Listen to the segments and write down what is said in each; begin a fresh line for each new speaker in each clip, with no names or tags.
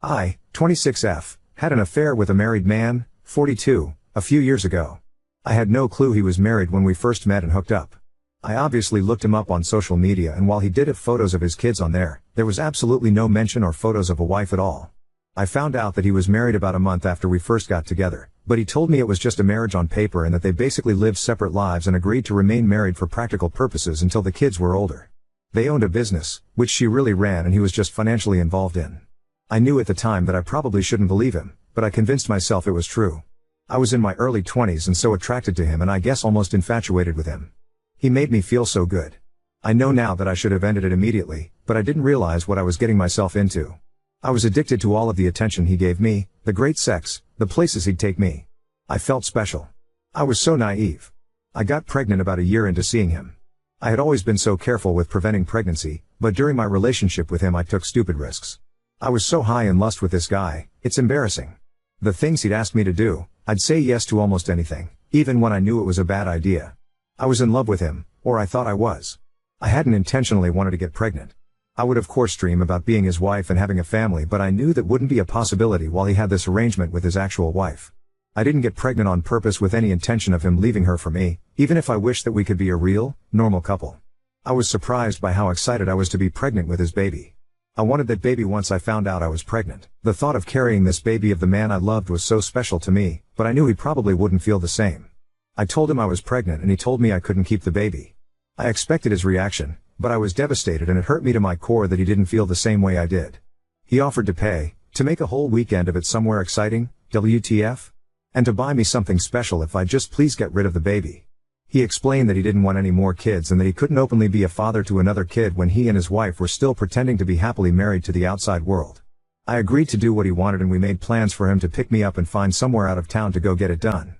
I, 26F, had an affair with a married man, 42, a few years ago. I had no clue he was married when we first met and hooked up. I obviously looked him up on social media, and while he did have photos of his kids on there was absolutely no mention or photos of a wife at all. I found out that he was married about a month after we first got together, but he told me it was just a marriage on paper and that they basically lived separate lives and agreed to remain married for practical purposes until the kids were older. They owned a business, which she really ran, and he was just financially involved in. I knew at the time that I probably shouldn't believe him, but I convinced myself it was true. I was in my early 20s and so attracted to him, and I guess almost infatuated with him. He made me feel so good. I know now that I should have ended it immediately, but I didn't realize what I was getting myself into. I was addicted to all of the attention he gave me, the great sex, the places he'd take me. I felt special. I was so naive. I got pregnant about a year into seeing him. I had always been so careful with preventing pregnancy, but during my relationship with him I took stupid risks. I was so high in lust with this guy, it's embarrassing. The things he'd ask me to do, I'd say yes to almost anything, even when I knew it was a bad idea. I was in love with him, or I thought I was. I hadn't intentionally wanted to get pregnant. I would of course dream about being his wife and having a family, but I knew that wouldn't be a possibility while he had this arrangement with his actual wife. I didn't get pregnant on purpose with any intention of him leaving her for me, even if I wished that we could be a real, normal couple. I was surprised by how excited I was to be pregnant with his baby. I wanted that baby once I found out I was pregnant. The thought of carrying this baby of the man I loved was so special to me, but I knew he probably wouldn't feel the same. I told him I was pregnant and he told me I couldn't keep the baby. I expected his reaction, but I was devastated, and it hurt me to my core that he didn't feel the same way I did. He offered to pay, to make a whole weekend of it somewhere exciting, WTF? And to buy me something special if I'd just please get rid of the baby. He explained that he didn't want any more kids and that he couldn't openly be a father to another kid when he and his wife were still pretending to be happily married to the outside world. I agreed to do what he wanted, and we made plans for him to pick me up and find somewhere out of town to go get it done.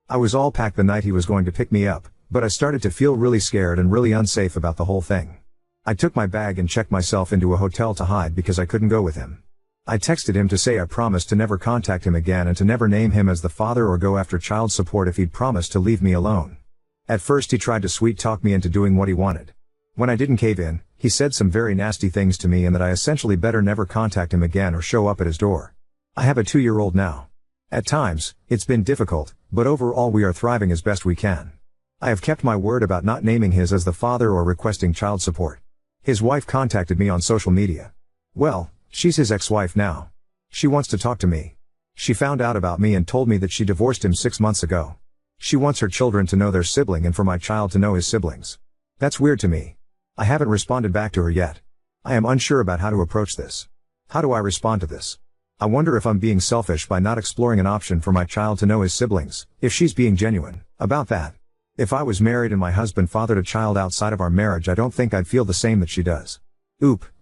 I was all packed the night he was going to pick me up, but I started to feel really scared and really unsafe about the whole thing. I took my bag and checked myself into a hotel to hide because I couldn't go with him. I texted him to say I promised to never contact him again and to never name him as the father or go after child support if he'd promised to leave me alone. At first he tried to sweet talk me into doing what he wanted. When I didn't cave in, he said some very nasty things to me and that I essentially better never contact him again or show up at his door. I have a 2-year-old now. At times, it's been difficult, but overall we are thriving as best we can. I have kept my word about not naming his as the father or requesting child support. His wife contacted me on social media. Well, she's his ex-wife now. She wants to talk to me. She found out about me and told me that she divorced him 6 months ago. She wants her children to know their sibling and for my child to know his siblings. That's weird to me. I haven't responded back to her yet. I am unsure about how to approach this. How do I respond to this? I wonder if I'm being selfish by not exploring an option for my child to know his siblings, if she's being genuine about that. If I was married and my husband fathered a child outside of our marriage, I don't think I'd feel the same that she does.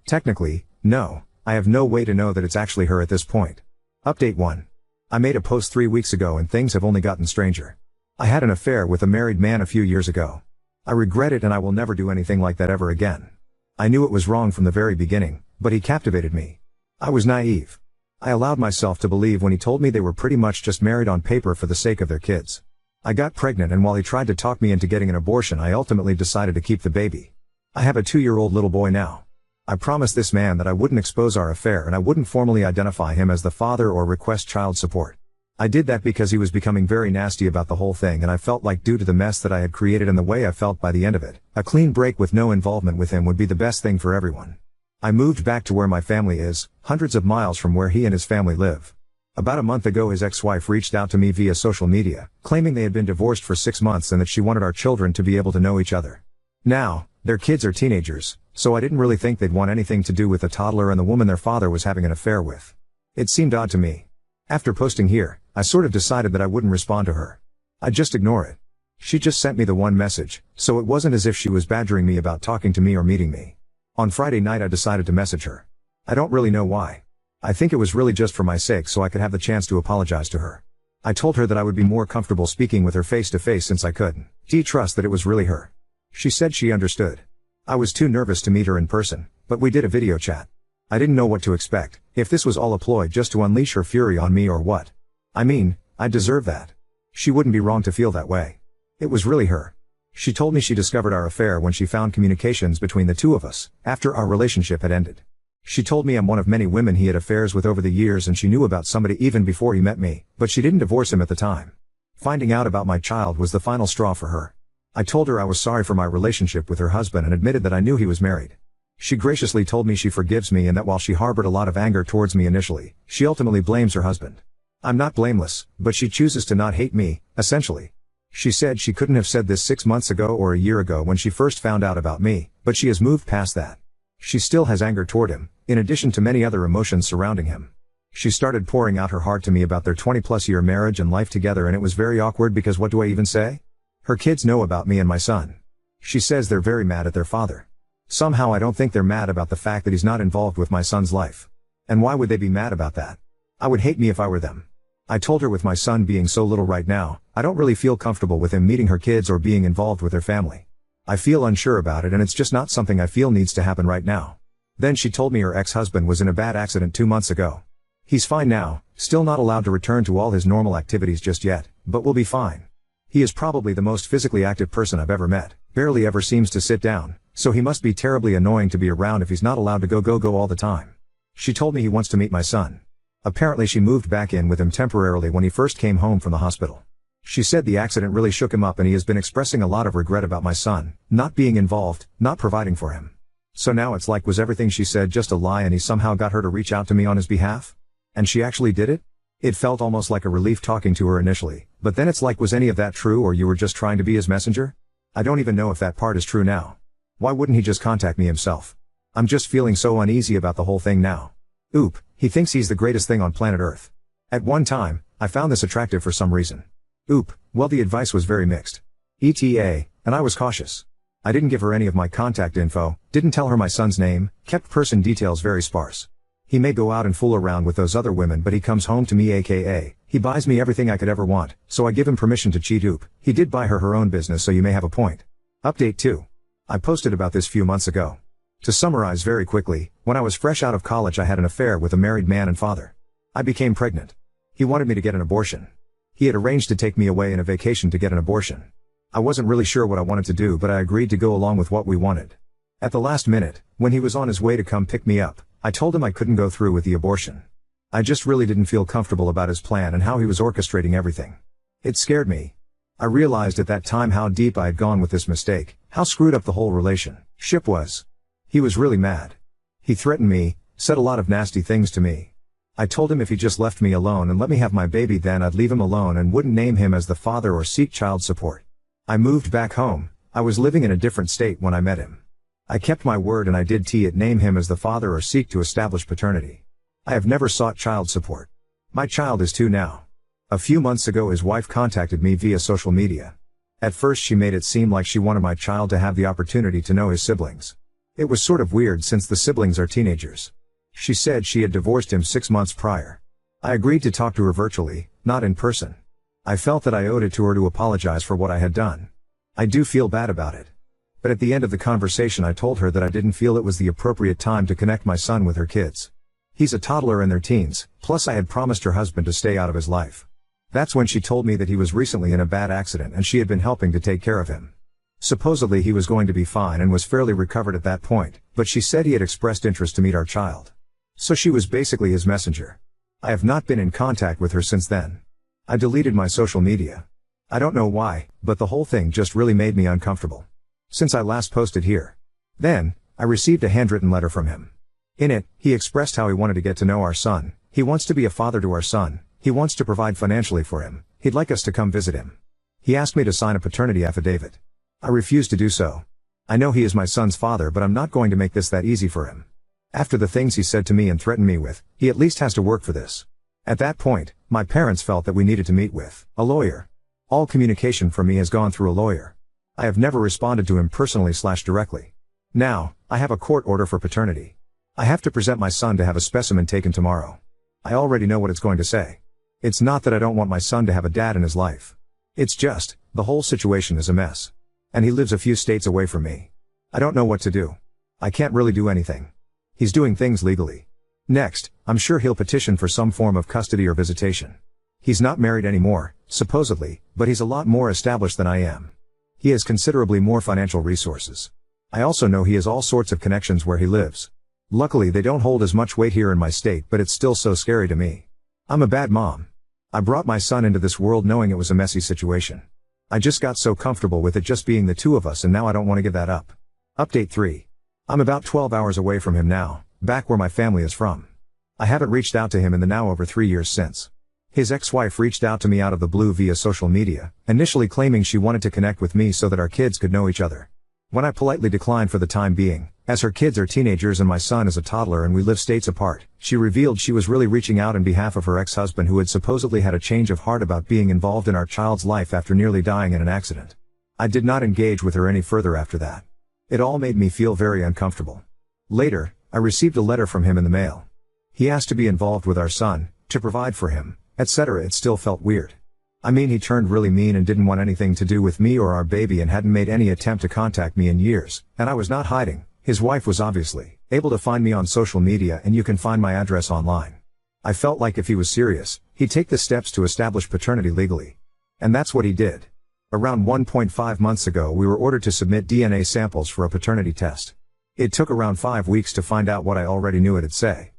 Technically, no, I have no way to know that it's actually her at this point. Update 1. I made a post 3 weeks ago and things have only gotten stranger. I had an affair with a married man a few years ago. I regret it and I will never do anything like that ever again. I knew it was wrong from the very beginning, but he captivated me. I was naive. I allowed myself to believe when he told me they were pretty much just married on paper for the sake of their kids. I got pregnant, and while he tried to talk me into getting an abortion, I ultimately decided to keep the baby. I have a 2-year-old little boy now. I promised this man that I wouldn't expose our affair and I wouldn't formally identify him as the father or request child support. I did that because he was becoming very nasty about the whole thing, and I felt like due to the mess that I had created and the way I felt by the end of it, a clean break with no involvement with him would be the best thing for everyone. I moved back to where my family is, hundreds of miles from where he and his family live. About a month ago his ex-wife reached out to me via social media, claiming they had been divorced for 6 months and that she wanted our children to be able to know each other. Now, their kids are teenagers, so I didn't really think they'd want anything to do with the toddler and the woman their father was having an affair with. It seemed odd to me. After posting here, I sort of decided that I wouldn't respond to her. I'd just ignore it. She just sent me the one message, so it wasn't as if she was badgering me about talking to me or meeting me. On Friday night I decided to message her. I don't really know why. I think it was really just for my sake so I could have the chance to apologize to her. I told her that I would be more comfortable speaking with her face to face since I couldn't trust that it was really her. She said she understood. I was too nervous to meet her in person, but we did a video chat. I didn't know what to expect, if this was all a ploy just to unleash her fury on me or what. I mean, I deserve that. She wouldn't be wrong to feel that way. It was really her. She told me she discovered our affair when she found communications between the two of us, after our relationship had ended. She told me I'm one of many women he had affairs with over the years, and she knew about somebody even before he met me, but she didn't divorce him at the time. Finding out about my child was the final straw for her. I told her I was sorry for my relationship with her husband and admitted that I knew he was married. She graciously told me she forgives me and that while she harbored a lot of anger towards me initially, she ultimately blames her husband. I'm not blameless, but she chooses to not hate me, essentially. She said she couldn't have said this 6 months ago or a year ago when she first found out about me, but she has moved past that. She still has anger toward him, in addition to many other emotions surrounding him. She started pouring out her heart to me about their 20-plus year marriage and life together, and it was very awkward because what do I even say? Her kids know about me and my son. She says they're very mad at their father. Somehow I don't think they're mad about the fact that he's not involved with my son's life. And why would they be mad about that? I would hate me if I were them. I told her with my son being so little right now, I don't really feel comfortable with him meeting her kids or being involved with their family. I feel unsure about it, and it's just not something I feel needs to happen right now. Then she told me her ex-husband was in a bad accident 2 months ago. He's fine now, still not allowed to return to all his normal activities just yet, but will be fine. He is probably the most physically active person I've ever met, barely ever seems to sit down, so he must be terribly annoying to be around if he's not allowed to go all the time. She told me he wants to meet my son. Apparently she moved back in with him temporarily when he first came home from the hospital. She said the accident really shook him up and he has been expressing a lot of regret about my son, not being involved, not providing for him. So now it's like, was everything she said just a lie and he somehow got her to reach out to me on his behalf? And she actually did it? It felt almost like a relief talking to her initially, but then it's like, was any of that true, or you were just trying to be his messenger? I don't even know if that part is true now. Why wouldn't he just contact me himself? I'm just feeling so uneasy about the whole thing now. Oop, he thinks he's the greatest thing on planet Earth. At one time, I found this attractive for some reason. Oop, well, the advice was very mixed. ETA, and I was cautious. I didn't give her any of my contact info, didn't tell her my son's name, kept person details very sparse. He may go out and fool around with those other women, but he comes home to me, aka, he buys me everything I could ever want, so I give him permission to cheat. Oop, he did buy her own business, so you may have a point. Update 2. I posted about this few months ago. To summarize very quickly, when I was fresh out of college I had an affair with a married man and father. I became pregnant. He wanted me to get an abortion. He had arranged to take me away in a vacation to get an abortion. I wasn't really sure what I wanted to do, but I agreed to go along with what we wanted. At the last minute, when he was on his way to come pick me up, I told him I couldn't go through with the abortion. I just really didn't feel comfortable about his plan and how he was orchestrating everything. It scared me. I realized at that time how deep I had gone with this mistake, how screwed up the whole relationship was. He was really mad. He threatened me, said a lot of nasty things to me. I told him if he just left me alone and let me have my baby, then I'd leave him alone and wouldn't name him as the father or seek child support. I moved back home. I was living in a different state when I met him. I kept my word and I did name him as the father or seek to establish paternity. I have never sought child support. My child is 2 now. A few months ago his wife contacted me via social media. At first she made it seem like she wanted my child to have the opportunity to know his siblings. It was sort of weird since the siblings are teenagers. She said she had divorced him 6 months prior. I agreed to talk to her virtually, not in person. I felt that I owed it to her to apologize for what I had done. I do feel bad about it. But at the end of the conversation I told her that I didn't feel it was the appropriate time to connect my son with her kids. He's a toddler in their teens, plus I had promised her husband to stay out of his life. That's when she told me that he was recently in a bad accident and she had been helping to take care of him. Supposedly he was going to be fine and was fairly recovered at that point, but she said he had expressed interest to meet our child. So she was basically his messenger. I have not been in contact with her since then. I deleted my social media. I don't know why, but the whole thing just really made me uncomfortable. Since I last posted here. Then, I received a handwritten letter from him. In it, he expressed how he wanted to get to know our son, he wants to be a father to our son, he wants to provide financially for him, he'd like us to come visit him. He asked me to sign a paternity affidavit. I refused to do so. I know he is my son's father, but I'm not going to make this that easy for him. After the things he said to me and threatened me with, he at least has to work for this. At that point, my parents felt that we needed to meet with a lawyer. All communication from me has gone through a lawyer. I have never responded to him personally/directly. Now, I have a court order for paternity. I have to present my son to have a specimen taken tomorrow. I already know what it's going to say. It's not that I don't want my son to have a dad in his life. It's just, the whole situation is a mess. And he lives a few states away from me. I don't know what to do. I can't really do anything. He's doing things legally. Next, I'm sure he'll petition for some form of custody or visitation. He's not married anymore, supposedly, but he's a lot more established than I am. He has considerably more financial resources. I also know he has all sorts of connections where he lives. Luckily they don't hold as much weight here in my state, but it's still so scary to me. I'm a bad mom. I brought my son into this world knowing it was a messy situation. I just got so comfortable with it just being the two of us, and now I don't want to give that up. Update 3. I'm about 12 hours away from him now, back where my family is from. I haven't reached out to him in the now over 3 years since. His ex-wife reached out to me out of the blue via social media, initially claiming she wanted to connect with me so that our kids could know each other. When I politely declined for the time being, as her kids are teenagers and my son is a toddler and we live states apart, she revealed she was really reaching out on behalf of her ex-husband, who had supposedly had a change of heart about being involved in our child's life after nearly dying in an accident. I did not engage with her any further after that. It all made me feel very uncomfortable. Later, I received a letter from him in the mail. He asked to be involved with our son, to provide for him, etc. It still felt weird. I mean, he turned really mean and didn't want anything to do with me or our baby and hadn't made any attempt to contact me in years, and I was not hiding. His wife was obviously able to find me on social media, and you can find my address online. I felt like if he was serious, he'd take the steps to establish paternity legally. And that's what he did. Around 1.5 months ago we were ordered to submit DNA samples for a paternity test. It took around 5 weeks to find out what I already knew it'd say.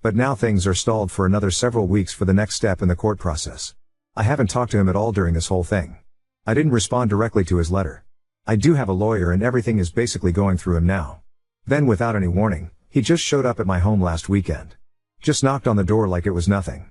But now things are stalled for another several weeks for the next step in the court process. I haven't talked to him at all during this whole thing. I didn't respond directly to his letter. I do have a lawyer and everything is basically going through him now. Then without any warning, he just showed up at my home last weekend. Just knocked on the door like it was nothing.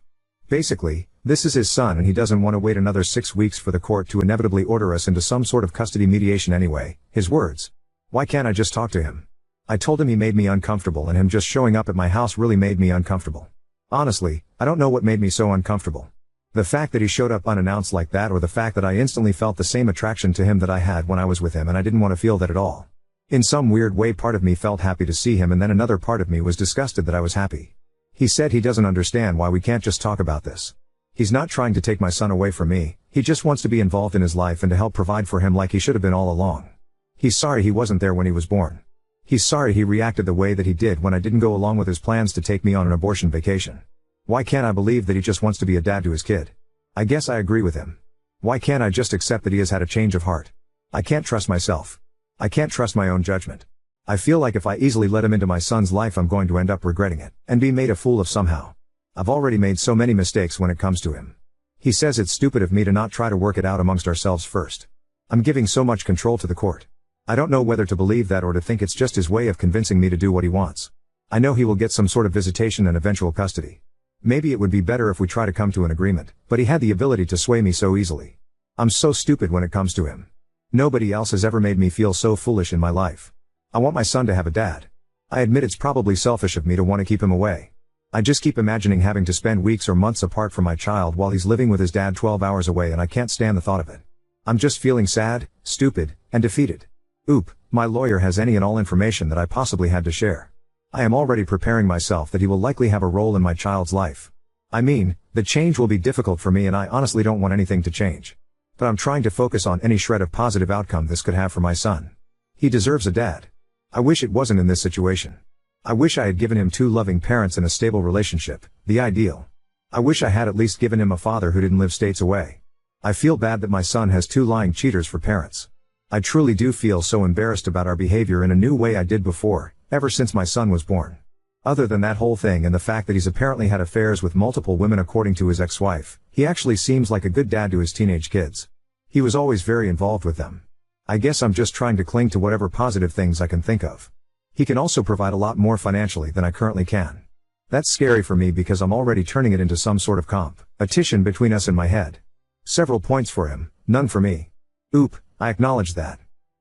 Basically, this is his son and he doesn't want to wait another 6 weeks for the court to inevitably order us into some sort of custody mediation anyway, his words. Why can't I just talk to him? I told him he made me uncomfortable, and him just showing up at my house really made me uncomfortable. Honestly, I don't know what made me so uncomfortable. The fact that he showed up unannounced like that, or the fact that I instantly felt the same attraction to him that I had when I was with him, and I didn't want to feel that at all. In some weird way, part of me felt happy to see him, and then another part of me was disgusted that I was happy. He said he doesn't understand why we can't just talk about this. He's not trying to take my son away from me, he just wants to be involved in his life and to help provide for him like he should have been all along. He's sorry he wasn't there when he was born. He's sorry he reacted the way that he did when I didn't go along with his plans to take me on an abortion vacation. Why can't I believe that he just wants to be a dad to his kid? I guess I agree with him. Why can't I just accept that he has had a change of heart? I can't trust myself. I can't trust my own judgment. I feel like if I easily let him into my son's life, I'm going to end up regretting it, and be made a fool of somehow. I've already made so many mistakes when it comes to him. He says it's stupid of me to not try to work it out amongst ourselves first. I'm giving so much control to the court. I don't know whether to believe that or to think it's just his way of convincing me to do what he wants. I know he will get some sort of visitation and eventual custody. Maybe it would be better if we try to come to an agreement, but he had the ability to sway me so easily. I'm so stupid when it comes to him. Nobody else has ever made me feel so foolish in my life. I want my son to have a dad. I admit it's probably selfish of me to want to keep him away. I just keep imagining having to spend weeks or months apart from my child while he's living with his dad 12 hours away, and I can't stand the thought of it. I'm just feeling sad, stupid, and defeated. Oop, my lawyer has any and all information that I possibly had to share. I am already preparing myself that he will likely have a role in my child's life. I mean, the change will be difficult for me, and I honestly don't want anything to change. But I'm trying to focus on any shred of positive outcome this could have for my son. He deserves a dad. I wish it wasn't in this situation. I wish I had given him 2 loving parents and a stable relationship, the ideal. I wish I had at least given him a father who didn't live states away. I feel bad that my son has 2 lying cheaters for parents. I truly do feel so embarrassed about our behavior in a new way I did before, ever since my son was born. Other than that whole thing and the fact that he's apparently had affairs with multiple women according to his ex-wife, he actually seems like a good dad to his teenage kids. He was always very involved with them. I guess I'm just trying to cling to whatever positive things I can think of. He can also provide a lot more financially than I currently can. That's scary for me because I'm already turning it into some sort of competition between us in my head. Several points for him, none for me. Oop, I acknowledge that.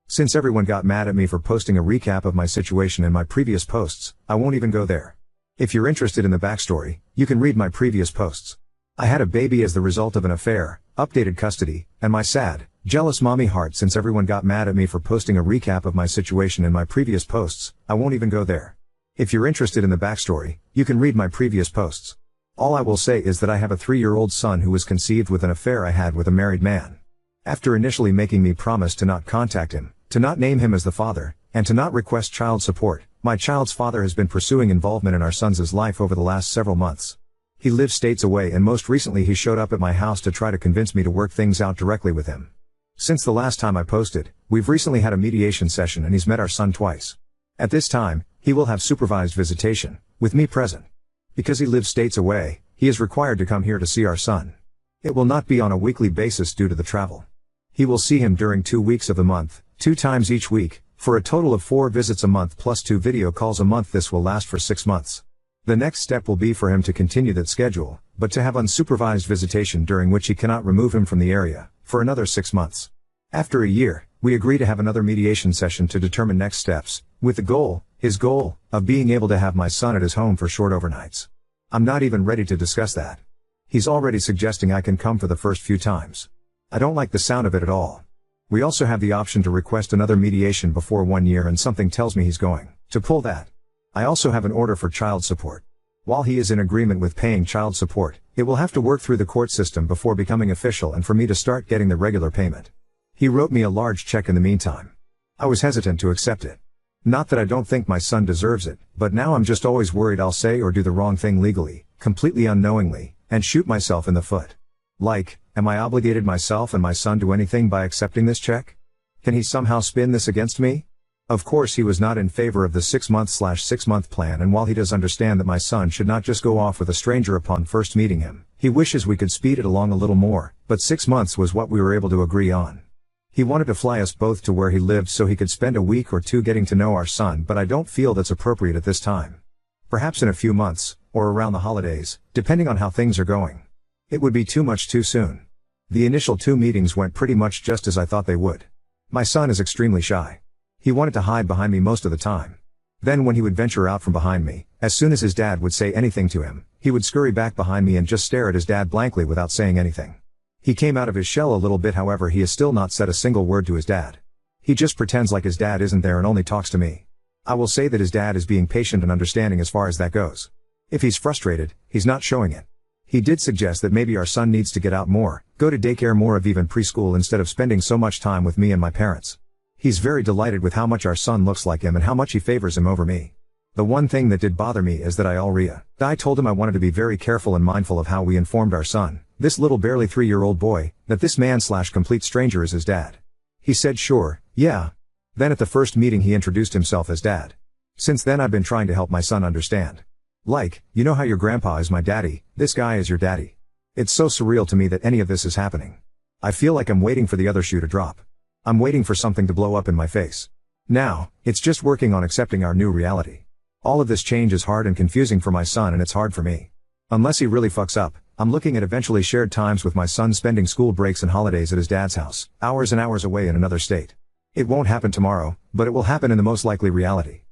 Since everyone got mad at me for posting a recap of my situation in my previous posts, I won't even go there. If you're interested in the backstory, you can read my previous posts. I had a baby as the result of an affair, updated custody, and my sad, jealous mommy heart. Since everyone got mad at me for posting a recap of my situation in my previous posts, I won't even go there. If you're interested in the backstory, you can read my previous posts. All I will say is that I have a 3-year-old son who was conceived with an affair I had with a married man. After initially making me promise to not contact him, to not name him as the father, and to not request child support, my child's father has been pursuing involvement in our son's life over the last several months. He lives states away, and most recently he showed up at my house to try to convince me to work things out directly with him. Since the last time I posted, we've recently had a mediation session and he's met our son twice. At this time, He will have supervised visitation, with me present. Because he lives states away, he is required to come here to see our son. It will not be on a weekly basis due to the travel. He will see him during 2 weeks of the month, 2 times each week, for a total of 4 visits a month plus 2 video calls a month. This will last for 6 months. The next step will be for him to continue that schedule, but to have unsupervised visitation during which he cannot remove him from the area, for another 6 months. After a year, we agree to have another mediation session to determine next steps, with the goal, his goal, of being able to have my son at his home for short overnights. I'm not even ready to discuss that. He's already suggesting I can come for the first few times. I don't like the sound of it at all. We also have the option to request another mediation before 1 year, and something tells me he's going to pull that. I also have an order for child support. While he is in agreement with paying child support, it will have to work through the court system before becoming official and for me to start getting the regular payment. He wrote me a large check in the meantime. I was hesitant to accept it. Not that I don't think my son deserves it, but now I'm just always worried I'll say or do the wrong thing legally, completely unknowingly, and shoot myself in the foot. Like, am I obligated myself and my son to anything by accepting this check? Can he somehow spin this against me? Of course he was not in favor of the 6-month/6-month plan, and while he does understand that my son should not just go off with a stranger upon first meeting him, he wishes we could speed it along a little more, but 6 months was what we were able to agree on. He wanted to fly us both to where he lived so he could spend a week or 2 getting to know our son, but I don't feel that's appropriate at this time. Perhaps in a few months, or around the holidays, depending on how things are going. It would be too much too soon. The initial 2 meetings went pretty much just as I thought they would. My son is extremely shy. He wanted to hide behind me most of the time. Then when he would venture out from behind me, as soon as his dad would say anything to him, he would scurry back behind me and just stare at his dad blankly without saying anything. He came out of his shell a little bit, however he has still not said a single word to his dad. He just pretends like his dad isn't there and only talks to me. I will say that his dad is being patient and understanding as far as that goes. If he's frustrated, he's not showing it. He did suggest that maybe our son needs to get out more, go to daycare more, of even preschool, instead of spending so much time with me and my parents. He's very delighted with how much our son looks like him and how much he favors him over me. The one thing that did bother me is that I told him I wanted to be very careful and mindful of how we informed our son, this little barely 3-year-old boy, that this man/complete stranger is his dad. He said sure, yeah. Then at the first meeting he introduced himself as dad. Since then I've been trying to help my son understand. Like, you know how your grandpa is my daddy, this guy is your daddy. It's so surreal to me that any of this is happening. I feel like I'm waiting for the other shoe to drop. I'm waiting for something to blow up in my face. Now, it's just working on accepting our new reality. All of this change is hard and confusing for my son, and it's hard for me. Unless he really fucks up, I'm looking at eventually shared times with my son, spending school breaks and holidays at his dad's house, hours and hours away in another state. It won't happen tomorrow, but it will happen in the most likely reality.